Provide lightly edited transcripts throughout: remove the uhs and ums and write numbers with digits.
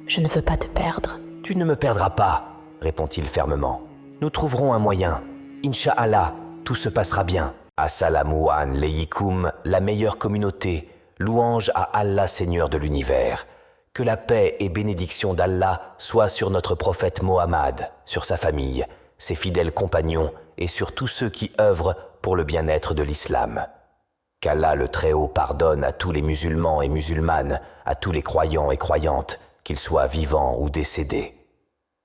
Je ne veux pas te perdre. Tu ne me perdras pas, répond-il fermement. Nous trouverons un moyen. Inch'Allah, tout se passera bien. Assalamu alaykoum, la meilleure communauté. Louange à Allah, Seigneur de l'univers. Que la paix et bénédiction d'Allah soient sur notre prophète Mohammed, sur sa famille, ses fidèles compagnons et sur tous ceux qui œuvrent pour le bien-être de l'islam. Qu'Allah le Très-Haut pardonne à tous les musulmans et musulmanes, à tous les croyants et croyantes, qu'ils soient vivants ou décédés.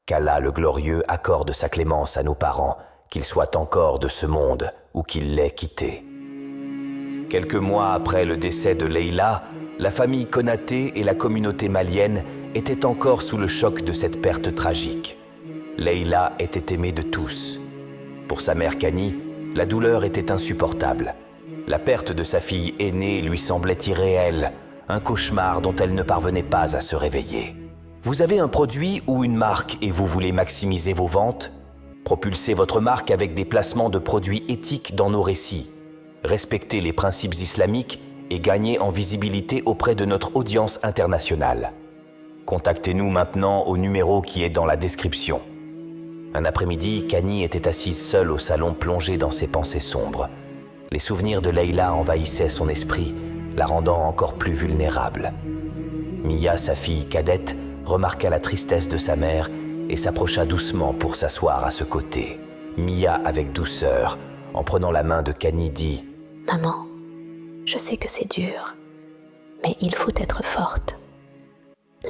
Qu'Allah le Glorieux accorde sa clémence à nos parents, qu'ils soient encore de ce monde ou qu'ils l'aient quitté. Quelques mois après le décès de Leïla, la famille Konaté et la communauté malienne étaient encore sous le choc de cette perte tragique. Leïla était aimée de tous. Pour sa mère Kani, la douleur était insupportable. La perte de sa fille aînée lui semblait irréelle, un cauchemar dont elle ne parvenait pas à se réveiller. Vous avez un produit ou une marque et vous voulez maximiser vos ventes? Propulsez votre marque avec des placements de produits éthiques dans nos récits. Respectez les principes islamiques et gagnez en visibilité auprès de notre audience internationale. Contactez-nous maintenant au numéro qui est dans la description. Un après-midi, Kani était assise seule au salon plongée dans ses pensées sombres. Les souvenirs de Leïla envahissaient son esprit, la rendant encore plus vulnérable. Mia, sa fille cadette, remarqua la tristesse de sa mère et s'approcha doucement pour s'asseoir à ce côté. Mia, avec douceur, en prenant la main de Kani, dit « Maman, je sais que c'est dur, mais il faut être forte.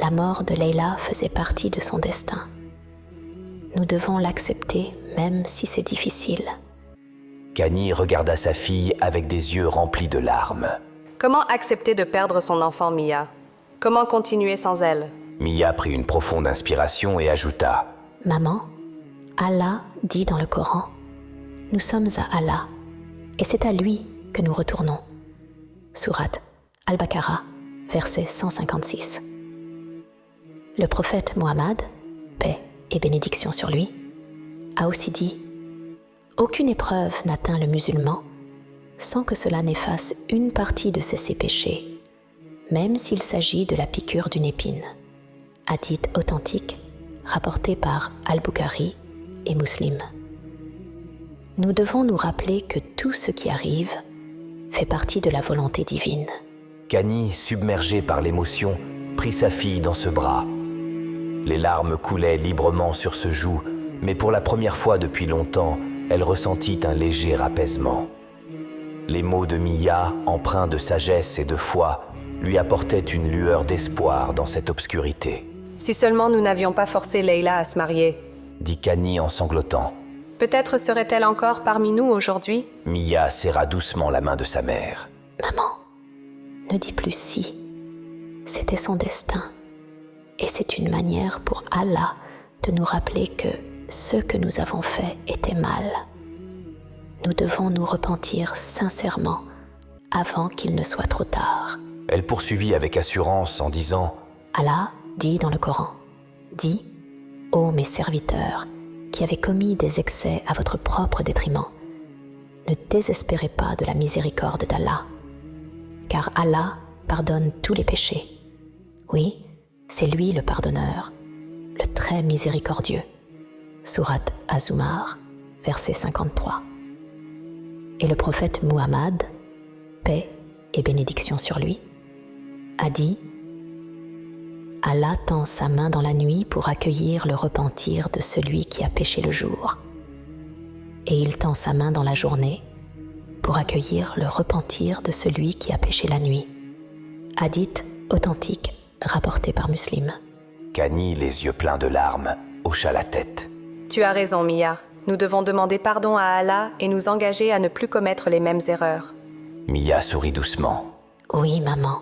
La mort de Leïla faisait partie de son destin. Nous devons l'accepter même si c'est difficile. » Kani regarda sa fille avec des yeux remplis de larmes. Comment accepter de perdre son enfant, Mia? Comment continuer sans elle? Mia prit une profonde inspiration et ajouta « Maman, Allah dit dans le Coran, nous sommes à Allah, et c'est à lui que nous retournons. » Sourate Al-Baqarah, verset 156. Le prophète Mohammed, paix et bénédiction sur lui, a aussi dit « Aucune épreuve n'atteint le musulman sans que cela n'efface une partie de ses péchés, même s'il s'agit de la piqûre d'une épine. » Hadith authentique, rapporté par Al-Bukhari et Muslim. Nous devons nous rappeler que tout ce qui arrive fait partie de la volonté divine. Kani, submergée par l'émotion, prit sa fille dans ses bras. Les larmes coulaient librement sur ce joug, mais pour la première fois depuis longtemps, elle ressentit un léger apaisement. Les mots de Mia, empreints de sagesse et de foi, lui apportaient une lueur d'espoir dans cette obscurité. Si seulement nous n'avions pas forcé Leïla à se marier, dit Kani en sanglotant. Peut-être serait-elle encore parmi nous aujourd'hui? Mia serra doucement la main de sa mère. Maman, ne dis plus si. C'était son destin. Et c'est une manière pour Allah de nous rappeler que ce que nous avons fait était mal. Nous devons nous repentir sincèrement avant qu'il ne soit trop tard. Elle poursuivit avec assurance en disant « Allah dit dans le Coran, dis, ô mes serviteurs, qui avez commis des excès à votre propre détriment, ne désespérez pas de la miséricorde d'Allah, car Allah pardonne tous les péchés. Oui, c'est lui le pardonneur, le très miséricordieux. » Sourate Az-Zumar, verset 53. Et le prophète Muhammad, paix et bénédiction sur lui, a dit « Allah tend sa main dans la nuit pour accueillir le repentir de celui qui a péché le jour. Et il tend sa main dans la journée pour accueillir le repentir de celui qui a péché la nuit. » Hadith authentique rapporté par Muslim. Kani, les yeux pleins de larmes, hocha la tête. Tu as raison, Mia. Nous devons demander pardon à Allah et nous engager à ne plus commettre les mêmes erreurs. Mia sourit doucement. Oui, maman.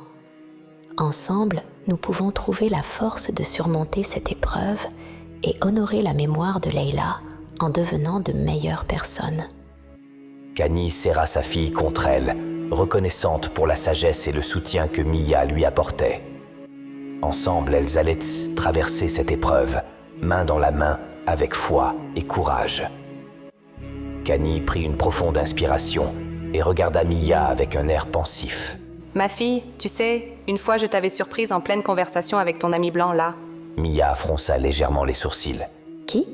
Ensemble, nous pouvons trouver la force de surmonter cette épreuve et honorer la mémoire de Leïla en devenant de meilleures personnes. Kani serra sa fille contre elle, reconnaissante pour la sagesse et le soutien que Mia lui apportait. Ensemble, elles allaient traverser cette épreuve, main dans la main, avec foi et courage. Kani prit une profonde inspiration et regarda Mia avec un air pensif. Ma fille, tu sais, une fois je t'avais surprise en pleine conversation avec ton ami blanc là. Mia fronça légèrement les sourcils. Qui?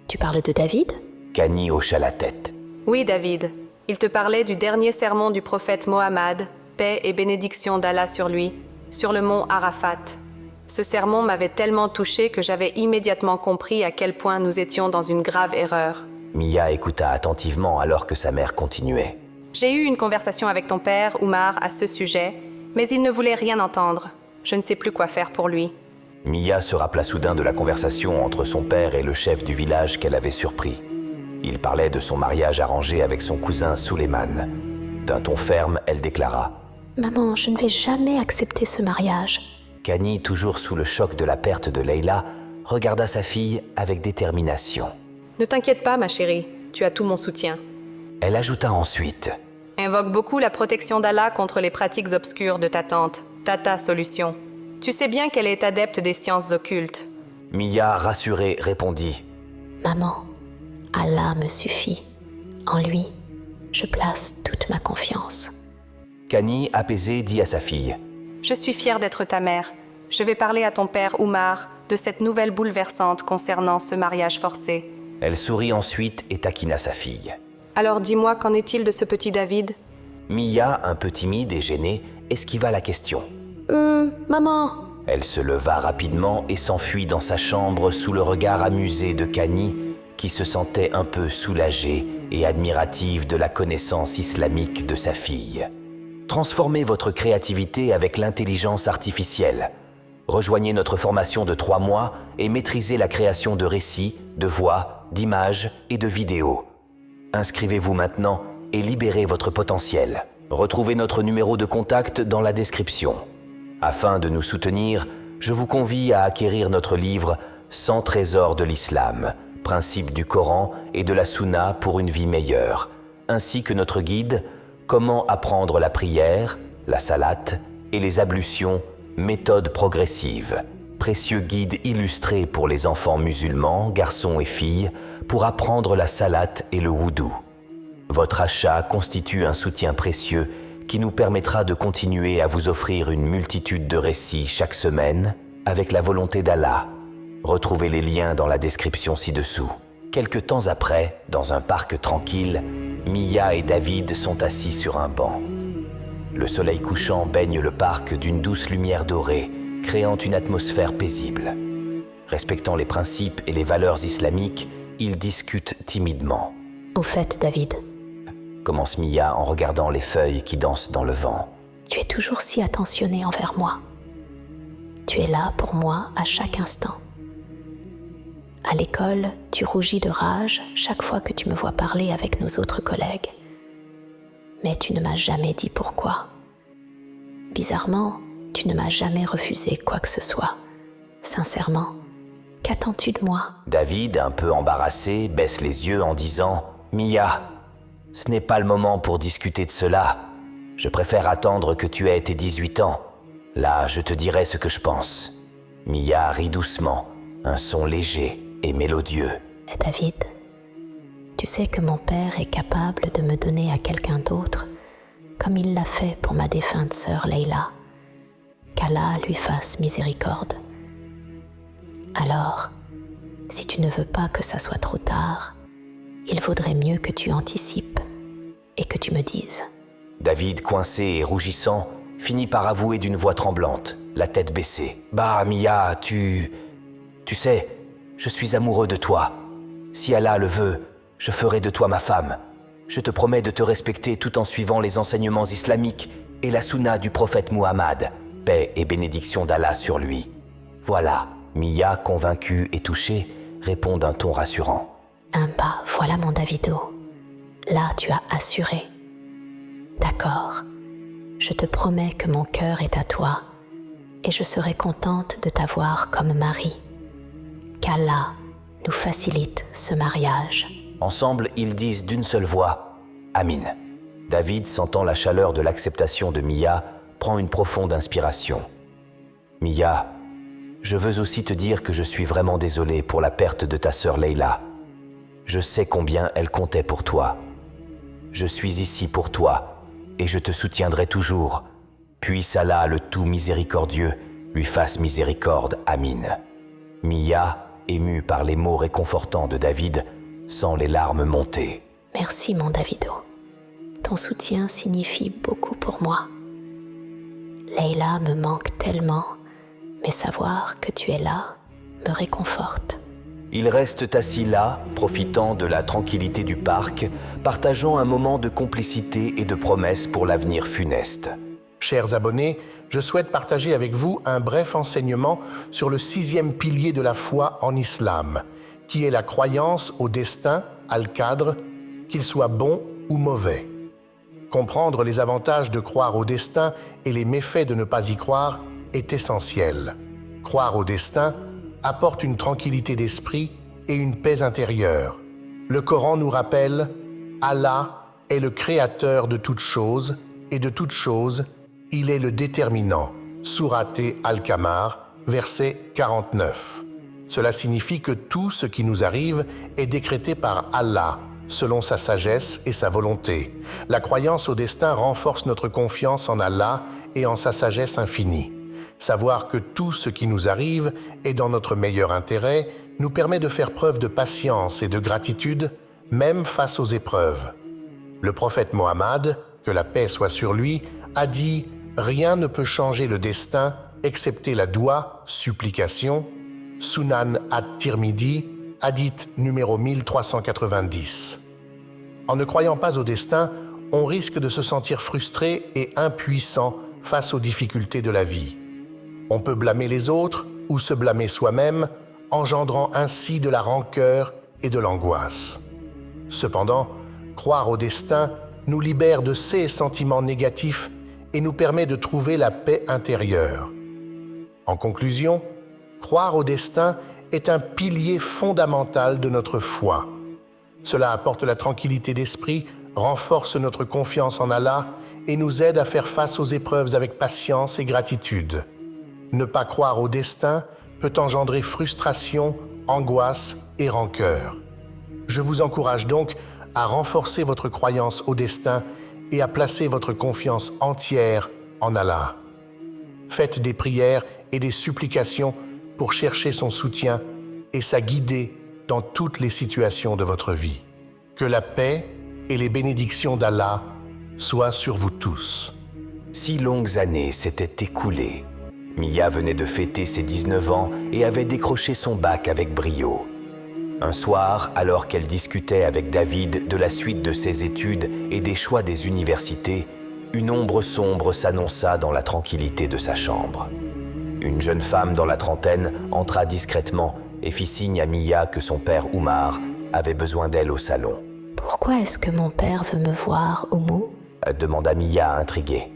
Tu parles de David? Kani hocha la tête. Oui, David. Il te parlait du dernier sermon du prophète Mohammed, paix et bénédiction d'Allah sur lui, sur le mont Arafat. Ce sermon m'avait tellement touché que j'avais immédiatement compris à quel point nous étions dans une grave erreur. Mia écouta attentivement alors que sa mère continuait. J'ai eu une conversation avec ton père, Oumar, à ce sujet, mais il ne voulait rien entendre. Je ne sais plus quoi faire pour lui. Mia se rappela soudain de la conversation entre son père et le chef du village qu'elle avait surpris. Il parlait de son mariage arrangé avec son cousin Suleiman. D'un ton ferme, elle déclara « Maman, je ne vais jamais accepter ce mariage. » Kani, toujours sous le choc de la perte de Leila, regarda sa fille avec détermination. Ne t'inquiète pas, ma chérie, tu as tout mon soutien. Elle ajouta ensuite « Invoque beaucoup la protection d'Allah contre les pratiques obscures de ta tante, Tata Solution. Tu sais bien qu'elle est adepte des sciences occultes. » Mia, rassurée, répondit « Maman, Allah me suffit. En lui, je place toute ma confiance. » Kani, apaisée, dit à sa fille « Je suis fière d'être ta mère. Je vais parler à ton père Oumar de cette nouvelle bouleversante concernant ce mariage forcé. » Elle sourit ensuite et taquina sa fille. « Alors dis-moi, qu'en est-il de ce petit David ?» Mia, un peu timide et gênée, esquiva la question. Maman !» Elle se leva rapidement et s'enfuit dans sa chambre sous le regard amusé de Kani, qui se sentait un peu soulagée et admirative de la connaissance islamique de sa fille. Transformez votre créativité avec l'intelligence artificielle. Rejoignez notre formation de 3 mois et maîtrisez la création de récits, de voix, d'images et de vidéos. Inscrivez-vous maintenant et libérez votre potentiel. Retrouvez notre numéro de contact dans la description. Afin de nous soutenir, je vous convie à acquérir notre livre « 100 trésors de l'islam, principes du Coran et de la Sunna pour une vie meilleure », ainsi que notre guide « Comment apprendre la prière, la salate et les ablutions, méthode progressive », précieux guide illustré pour les enfants musulmans, garçons et filles, pour apprendre la salate et le wudu. Votre achat constitue un soutien précieux qui nous permettra de continuer à vous offrir une multitude de récits chaque semaine avec la volonté d'Allah. Retrouvez les liens dans la description ci-dessous. Quelque temps après, dans un parc tranquille, Mia et David sont assis sur un banc. Le soleil couchant baigne le parc d'une douce lumière dorée, créant une atmosphère paisible. Respectant les principes et les valeurs islamiques, ils discutent timidement. « Au fait, David, commence Mia en regardant les feuilles qui dansent dans le vent. Tu es toujours si attentionné envers moi. Tu es là pour moi à chaque instant. À l'école, tu rougis de rage chaque fois que tu me vois parler avec nos autres collègues. Mais tu ne m'as jamais dit pourquoi. Bizarrement, tu ne m'as jamais refusé quoi que ce soit. Sincèrement, qu'attends-tu de moi ? David, un peu embarrassé, baisse les yeux en disant « Mia, ce n'est pas le moment pour discuter de cela. Je préfère attendre que tu aies tes 18 ans. Là, je te dirai ce que je pense. » Mia rit doucement, un son léger et mélodieux. « David, tu sais que mon père est capable de me donner à quelqu'un d'autre, comme il l'a fait pour ma défunte sœur Leila. Qu'Allah lui fasse miséricorde. Alors, si tu ne veux pas que ça soit trop tard, il vaudrait mieux que tu anticipes et que tu me dises. » David, coincé et rougissant, finit par avouer d'une voix tremblante, la tête baissée. « Bah, Mia, tu sais, je suis amoureux de toi. Si Allah le veut, je ferai de toi ma femme. Je te promets de te respecter tout en suivant les enseignements islamiques et la sunna du prophète Muhammad, paix et bénédiction d'Allah sur lui. Voilà. » Mia, convaincue et touchée, répond d'un ton rassurant. Bah, voilà mon Davido. Là, tu as assuré. D'accord. Je te promets que mon cœur est à toi et je serai contente de t'avoir comme mari. Qu'Allah nous facilite ce mariage. Ensemble, ils disent d'une seule voix « Amin ». David, sentant la chaleur de l'acceptation de Mia, prend une profonde inspiration. « Mia, je veux aussi te dire que je suis vraiment désolé pour la perte de ta sœur Leila. Je sais combien elle comptait pour toi. Je suis ici pour toi et je te soutiendrai toujours. Puisse Allah, le tout miséricordieux, lui fasse miséricorde. Amin. » Mia, émue par les mots réconfortants de David, sent les larmes monter. Merci mon Davido. Ton soutien signifie beaucoup pour moi. Leila me manque tellement, mais savoir que tu es là me réconforte. Ils restent assis là, profitant de la tranquillité du parc, partageant un moment de complicité et de promesses pour l'avenir funeste. Chers abonnés, je souhaite partager avec vous un bref enseignement sur le 6e pilier de la foi en islam, qui est la croyance au destin, al-qadr, qu'il soit bon ou mauvais. Comprendre les avantages de croire au destin et les méfaits de ne pas y croire est essentiel. Croire au destin apporte une tranquillité d'esprit et une paix intérieure. Le Coran nous rappelle « Allah est le créateur de toutes choses et de toutes choses, il est le déterminant » Sourate Al-Qamar, verset 49. Cela signifie que tout ce qui nous arrive est décrété par Allah, selon sa sagesse et sa volonté. La croyance au destin renforce notre confiance en Allah et en sa sagesse infinie. Savoir que tout ce qui nous arrive est dans notre meilleur intérêt nous permet de faire preuve de patience et de gratitude, même face aux épreuves. Le prophète Mohammed, que la paix soit sur lui, a dit « Rien ne peut changer le destin excepté la doua, supplication » Sunan at-Tirmidhi, hadith numéro 1390. En ne croyant pas au destin, on risque de se sentir frustré et impuissant face aux difficultés de la vie. On peut blâmer les autres ou se blâmer soi-même, engendrant ainsi de la rancœur et de l'angoisse. Cependant, croire au destin nous libère de ces sentiments négatifs et nous permet de trouver la paix intérieure. En conclusion, croire au destin est un pilier fondamental de notre foi. Cela apporte la tranquillité d'esprit, renforce notre confiance en Allah et nous aide à faire face aux épreuves avec patience et gratitude. Ne pas croire au destin peut engendrer frustration, angoisse et rancœur. Je vous encourage donc à renforcer votre croyance au destin et à placer votre confiance entière en Allah. Faites des prières et des supplications pour chercher son soutien et sa guider dans toutes les situations de votre vie. Que la paix et les bénédictions d'Allah soient sur vous tous. 6 longues années s'étaient écoulées. Mia venait de fêter ses 19 ans et avait décroché son bac avec brio. Un soir, alors qu'elle discutait avec David de la suite de ses études et des choix des universités, une ombre sombre s'annonça dans la tranquillité de sa chambre. Une jeune femme dans la trentaine entra discrètement et fit signe à Mia que son père Oumar avait besoin d'elle au salon. « Pourquoi est-ce que mon père veut me voir, Oumou ?» demanda Mia intriguée.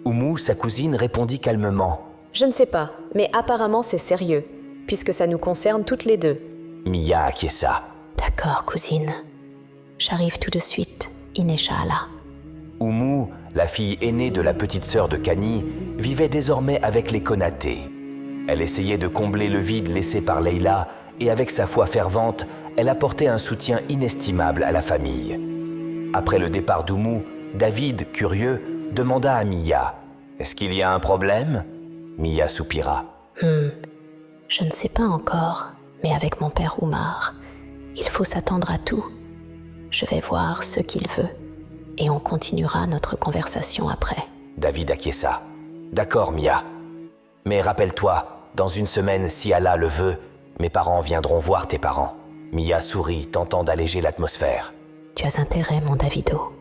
Oumou, sa cousine, répondit calmement. Je ne sais pas, mais apparemment c'est sérieux, puisque ça nous concerne toutes les deux. Mia acquiesça. D'accord, cousine. J'arrive tout de suite, Inch'Allah. Oumou, la fille aînée de la petite sœur de Kani, vivait désormais avec les Konaté. Elle essayait de combler le vide laissé par Leila et avec sa foi fervente, elle apportait un soutien inestimable à la famille. Après le départ d'Oumou, David, curieux, demanda à Mia « Est-ce qu'il y a un problème ?» Mia soupira. Je ne sais pas encore, mais avec mon père Oumar, il faut s'attendre à tout. Je vais voir ce qu'il veut et on continuera notre conversation après. David acquiesça. « D'accord, Mia. Mais rappelle-toi, dans une semaine, si Allah le veut, mes parents viendront voir tes parents. » Mia sourit, tentant d'alléger l'atmosphère. « Tu as intérêt, mon Davido.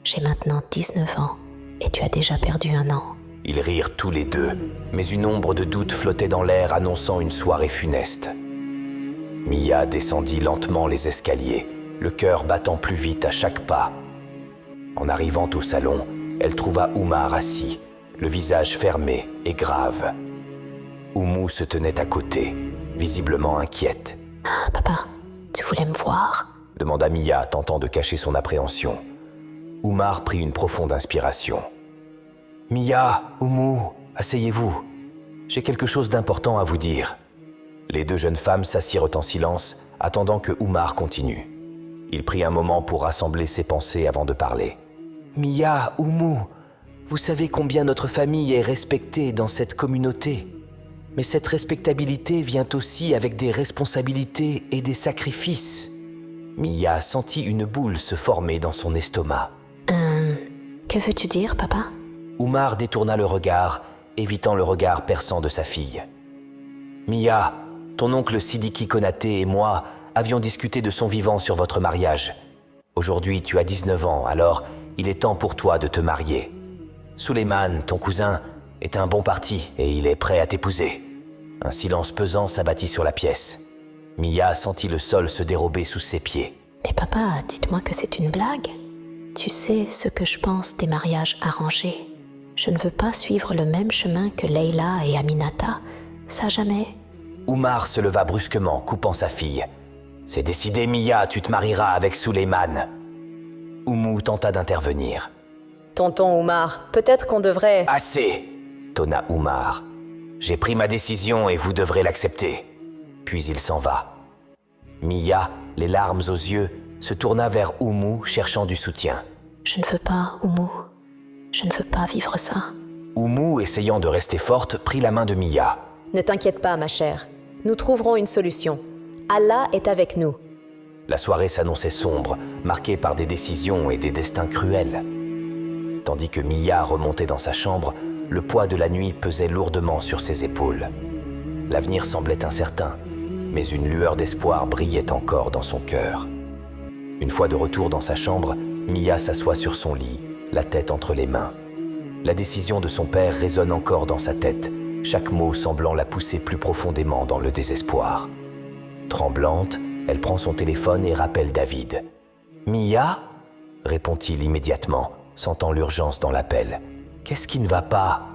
J'ai maintenant 19 ans et tu as déjà perdu un an. » Ils rirent tous les deux, mais une ombre de doute flottait dans l'air annonçant une soirée funeste. Mia descendit lentement les escaliers, le cœur battant plus vite à chaque pas. En arrivant au salon, elle trouva Oumar assis, le visage fermé et grave. Oumou se tenait à côté, visiblement inquiète. « Papa, tu voulais me voir ?» demanda Mia, tentant de cacher son appréhension. Oumar prit une profonde inspiration. « Mia, Oumou, asseyez-vous. J'ai quelque chose d'important à vous dire. » Les deux jeunes femmes s'assirent en silence, attendant que Oumar continue. Il prit un moment pour rassembler ses pensées avant de parler. « Mia, Oumou, vous savez combien notre famille est respectée dans cette communauté. Mais cette respectabilité vient aussi avec des responsabilités et des sacrifices. Mia sentit une boule se former dans son estomac. Que veux-tu dire, papa? Oumar détourna le regard, évitant le regard perçant de sa fille. Mia, ton oncle Sidiki Konaté et moi avions discuté de son vivant sur votre mariage. Aujourd'hui, tu as 19 ans, alors il est temps pour toi de te marier. Suleiman, ton cousin, est un bon parti et il est prêt à t'épouser. Un silence pesant s'abattit sur la pièce. Mia sentit le sol se dérober sous ses pieds. Mais papa, dites-moi que c'est une blague. Tu sais ce que je pense des mariages arrangés. Je ne veux pas suivre le même chemin que Leila et Aminata. Ça jamais. Oumar se leva brusquement, coupant sa fille. « C'est décidé, Mia, tu te marieras avec Suleiman. » Oumou tenta d'intervenir. « Tonton Oumar, peut-être qu'on devrait… » « Assez !» tonna Oumar. « J'ai pris ma décision et vous devrez l'accepter. » Puis il s'en va. Mia, les larmes aux yeux, se tourna vers Oumou, cherchant du soutien. « Je ne veux pas, Oumou. Je ne veux pas vivre ça. » Oumou, essayant de rester forte, prit la main de Mia. « Ne t'inquiète pas, ma chère. Nous trouverons une solution. Allah est avec nous. » La soirée s'annonçait sombre, marquée par des décisions et des destins cruels. Tandis que Mia remontait dans sa chambre, le poids de la nuit pesait lourdement sur ses épaules. L'avenir semblait incertain, mais une lueur d'espoir brillait encore dans son cœur. Une fois de retour dans sa chambre, Mia s'assoit sur son lit, la tête entre les mains. La décision de son père résonne encore dans sa tête, chaque mot semblant la pousser plus profondément dans le désespoir. Tremblante, elle prend son téléphone et rappelle David. « Mia ?» répond-il immédiatement, sentant l'urgence dans l'appel. « Qu'est-ce qui ne va pas ?»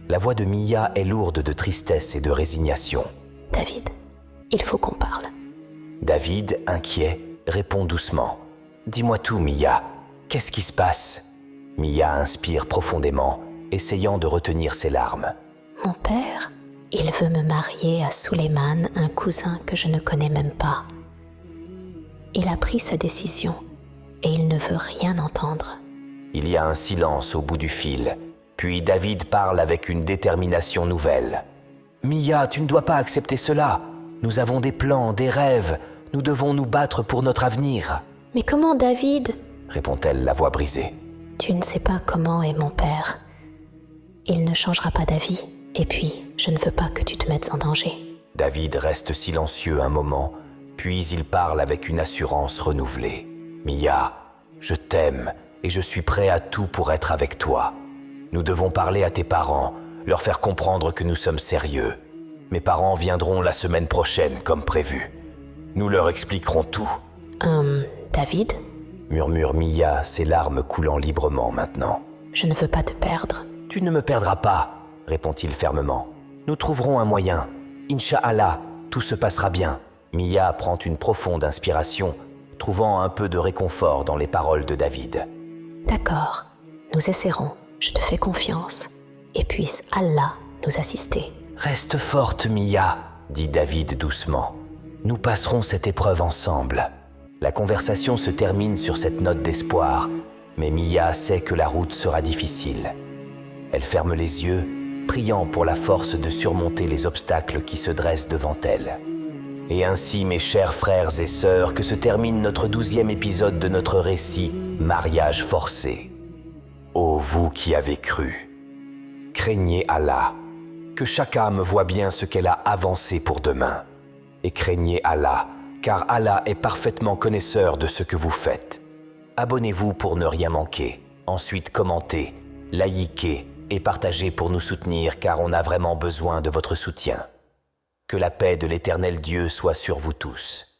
La voix de Mia est lourde de tristesse et de résignation. « David, il faut qu'on parle. » David, inquiet, répond doucement. « Dis-moi tout, Mia. Qu'est-ce qui se passe ?» Mia inspire profondément, essayant de retenir ses larmes. « Mon père, il veut me marier à Suleiman, un cousin que je ne connais même pas. Il a pris sa décision et il ne veut rien entendre. » Il y a un silence au bout du fil, puis David parle avec une détermination nouvelle. « Mia, tu ne dois pas accepter cela. Nous avons des plans, des rêves. Nous devons nous battre pour notre avenir. » « Mais comment, David ?» répond-elle, la voix brisée. « Tu ne sais pas comment est mon père. Il ne changera pas d'avis, et puis je ne veux pas que tu te mettes en danger. » David reste silencieux un moment, puis il parle avec une assurance renouvelée. « Mia, je t'aime et je suis prêt à tout pour être avec toi. Nous devons parler à tes parents, leur faire comprendre que nous sommes sérieux. Mes parents viendront la semaine prochaine comme prévu. Nous leur expliquerons tout. » David ? Murmure Mia, ses larmes coulant librement maintenant. Je ne veux pas te perdre. Tu ne me perdras pas, répond-il fermement. Nous trouverons un moyen. Inch'Allah, tout se passera bien. Mia prend une profonde inspiration, trouvant un peu de réconfort dans les paroles de David. D'accord, nous essaierons, je te fais confiance, et puisse Allah nous assister. Reste forte, Mia, dit David doucement. Nous passerons cette épreuve ensemble. La conversation se termine sur cette note d'espoir, mais Mia sait que la route sera difficile. Elle ferme les yeux, priant pour la force de surmonter les obstacles qui se dressent devant elle. Et ainsi, mes chers frères et sœurs, que se termine notre 12e épisode de notre récit « Mariage forcé ». Ô vous qui avez cru, craignez Allah, que chaque âme voit bien ce qu'elle a avancé pour demain. Et craignez Allah, car Allah est parfaitement connaisseur de ce que vous faites. Abonnez-vous pour ne rien manquer. Ensuite, commentez, likez et partagez pour nous soutenir, car on a vraiment besoin de votre soutien. Que la paix de l'Éternel Dieu soit sur vous tous.